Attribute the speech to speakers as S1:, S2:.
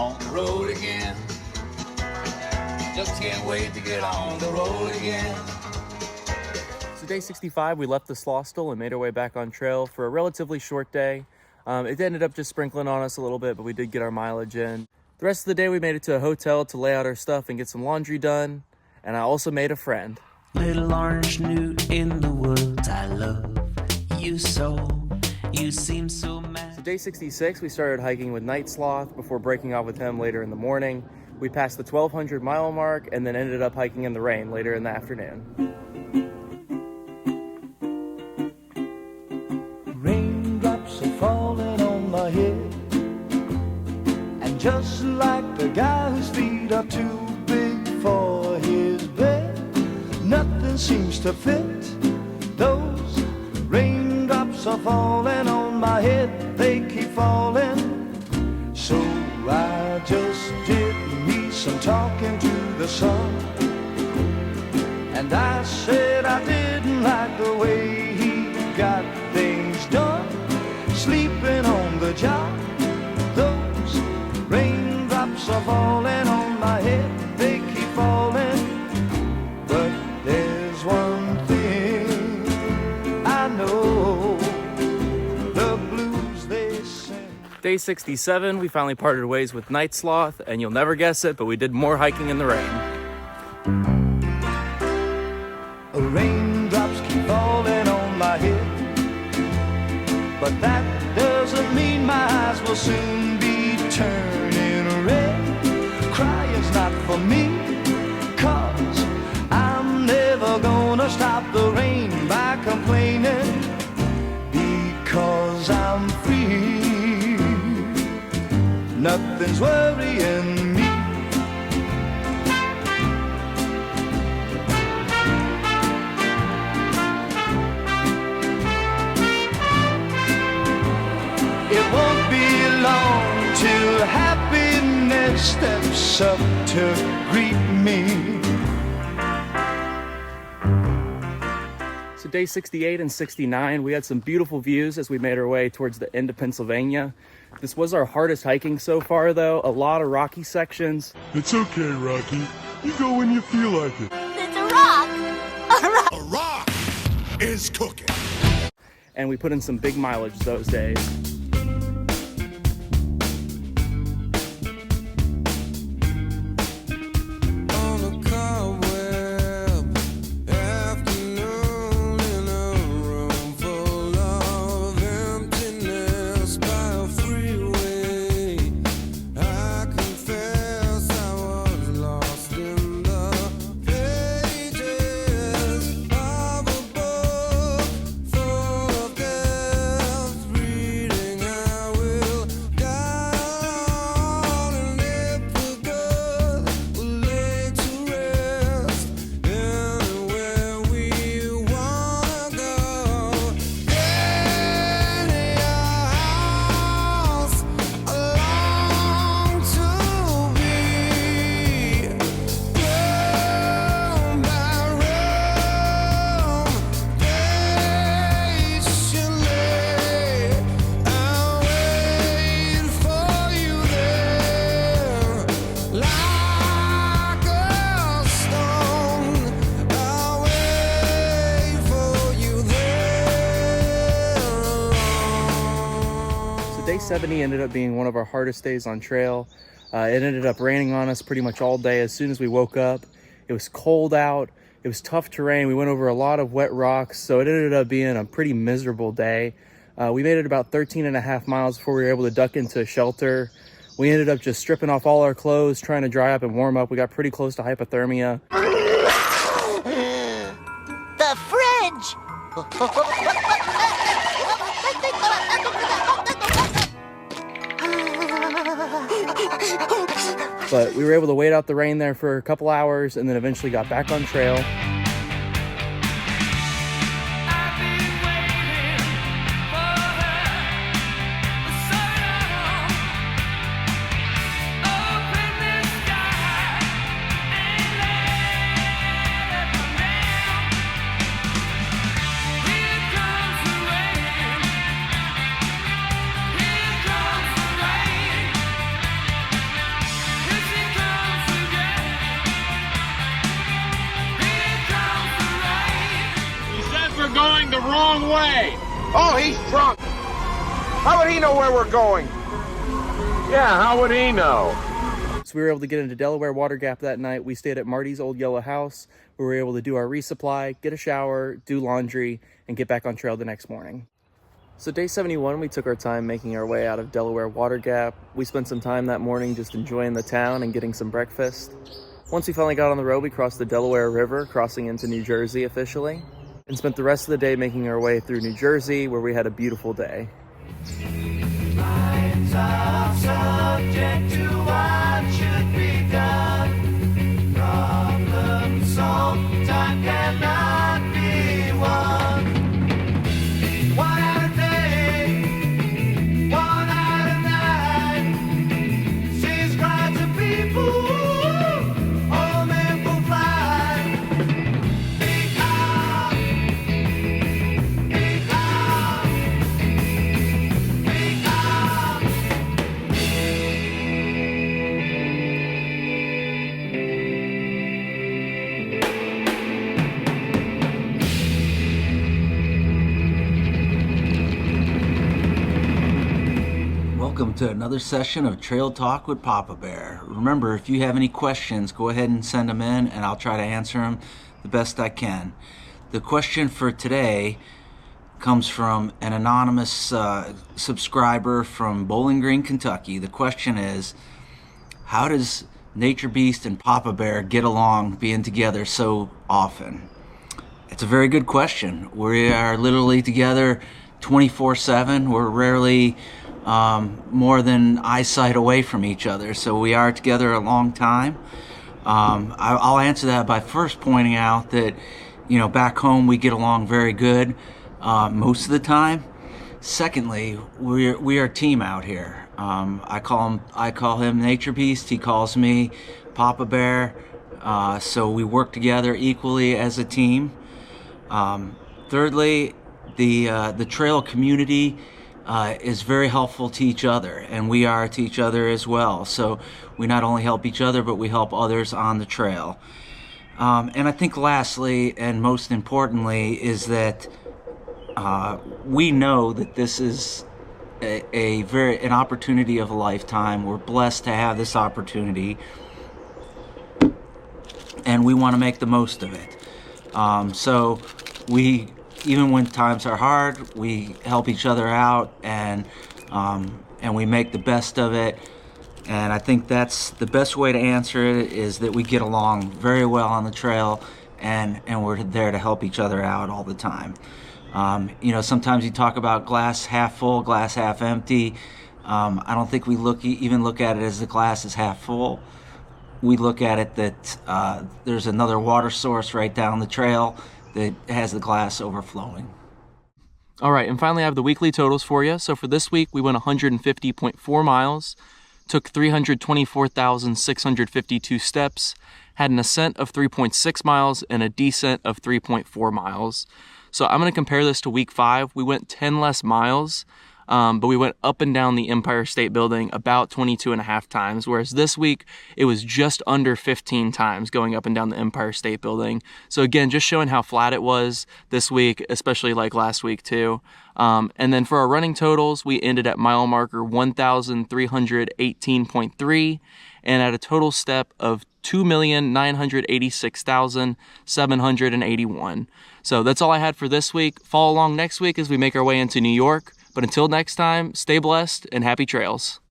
S1: on the road again. Just can't wait to get on the road again.
S2: So day 65, we left the Slostel and made our way back on trail for a relatively short day. It ended up just sprinkling on us a little bit, but we did get our mileage in. The rest of the day, we made it to a hotel to lay out our stuff and get some laundry done. And I also made a friend.
S3: Little orange newt in the woods, I love you so. You seem so mad.
S2: So day 66, we started hiking with Night Sloth before breaking off with him later in the morning. We passed the 1,200 mile mark and then ended up hiking in the rain later in the afternoon.
S4: Raindrops are falling on my head, and just like the guy whose feet are too big for his bed, nothing seems to fit. Those raindrops are falling on my head, they keep falling. So I just did me some talking to the sun, and I said I didn't like the way he got things done, sleeping on the job. Those raindrops are falling on my head, they keep falling. But there's one thing I know, the blues they sing.
S2: Day 67, we finally parted ways with Night Sloth, and you'll never guess it, but we did more hiking in the rain.
S4: Raindrops keep falling on my head, but that doesn't mean my eyes will soon be turning red. Crying's not for me, 'cause I'm never gonna stop the rain by complaining, because I'm free. Nothing's worrying me. It won't be long till happiness steps up to greet me.
S2: So day 68 and 69, we had some beautiful views as we made our way towards the end of Pennsylvania. This was our hardest hiking so far, though. A lot of rocky sections.
S5: It's okay, Rocky. You go when you feel like it.
S6: It's a rock!
S5: A rock is cooking.
S2: And we put in some big mileage those days. Day 70 ended up being one of our hardest days on trail. It ended up raining on us pretty much all day as soon as we woke up. It was cold out. It was tough terrain. We went over a lot of wet rocks, so it ended up being a pretty miserable day. We made it about 13 and a half miles before we were able to duck into a shelter. We ended up just stripping off all our clothes, trying to dry up and warm up. We got pretty close to hypothermia.
S6: The fridge!
S2: But we were able to wait out the rain there for a couple hours and then eventually got back on trail.
S7: wrong way. Oh, he's drunk. How would he know where we're going? Yeah, how would he know?
S2: So we were able to get into Delaware Water Gap that night. We stayed at Marty's old yellow house, where we were able to do our resupply, get a shower, do laundry, and get back on trail the next morning. So day 71, we took our time making our way out of Delaware Water Gap. We spent some time that morning just enjoying the town and getting some breakfast. Once we finally got on the road, we crossed the Delaware River, crossing into New Jersey officially, and spent the rest of the day making our way through New Jersey, where we had a beautiful day.
S4: Minds are subject to what should be done. Problem solved, time cannot be won. One out of day, one out of nine. Seas cry to people, all men will fly. Be calm, be calm, be calm.
S8: Welcome to another session of Trail Talk with Papa Bear. Remember, if you have any questions, go ahead and send them in and I'll try to answer them the best I can. The question for today comes from an anonymous subscriber from Bowling Green, Kentucky. The question is, how does Nature Beast and Papa Bear get along being together so often? It's a very good question. We are literally together 24/7. We're rarely more than eyesight away from each other, so we are together a long time. I'll answer that by first pointing out that, you know, back home we get along very good most of the time. Secondly, we are a team out here. I call him Nature Beast. He calls me Papa Bear. So we work together equally as a team. Thirdly, the trail community is very helpful to each other, and we are to each other as well. So we not only help each other, but we help others on the trail. And I think lastly, and most importantly, is that we know that this is an opportunity of a lifetime. We're blessed to have this opportunity, and we want to make the most of it. So we, even when times are hard, we help each other out, and we make the best of it. And I think that's the best way to answer it, is that we get along very well on the trail, and we're there to help each other out all the time. You know, sometimes you talk about glass half full, glass half empty. I don't think we even look at it as the glass is half full. We look at it that there's another water source right down the trail that has the glass overflowing.
S2: All right, and finally I have the weekly totals for you. So for this week, we went 150.4 miles, took 324,652 steps, had an ascent of 3.6 miles and a descent of 3.4 miles. So I'm going to compare this to week 5. We went 10 less miles, but we went up and down the Empire State Building about 22.5 times, whereas this week it was just under 15 times going up and down the Empire State Building. So again, just showing how flat it was this week, especially like last week too. And then for our running totals, we ended at mile marker 1,318.3 and at a total step of 2,986,781. So that's all I had for this week. Follow along next week as we make our way into New York. But until next time, stay blessed and happy trails.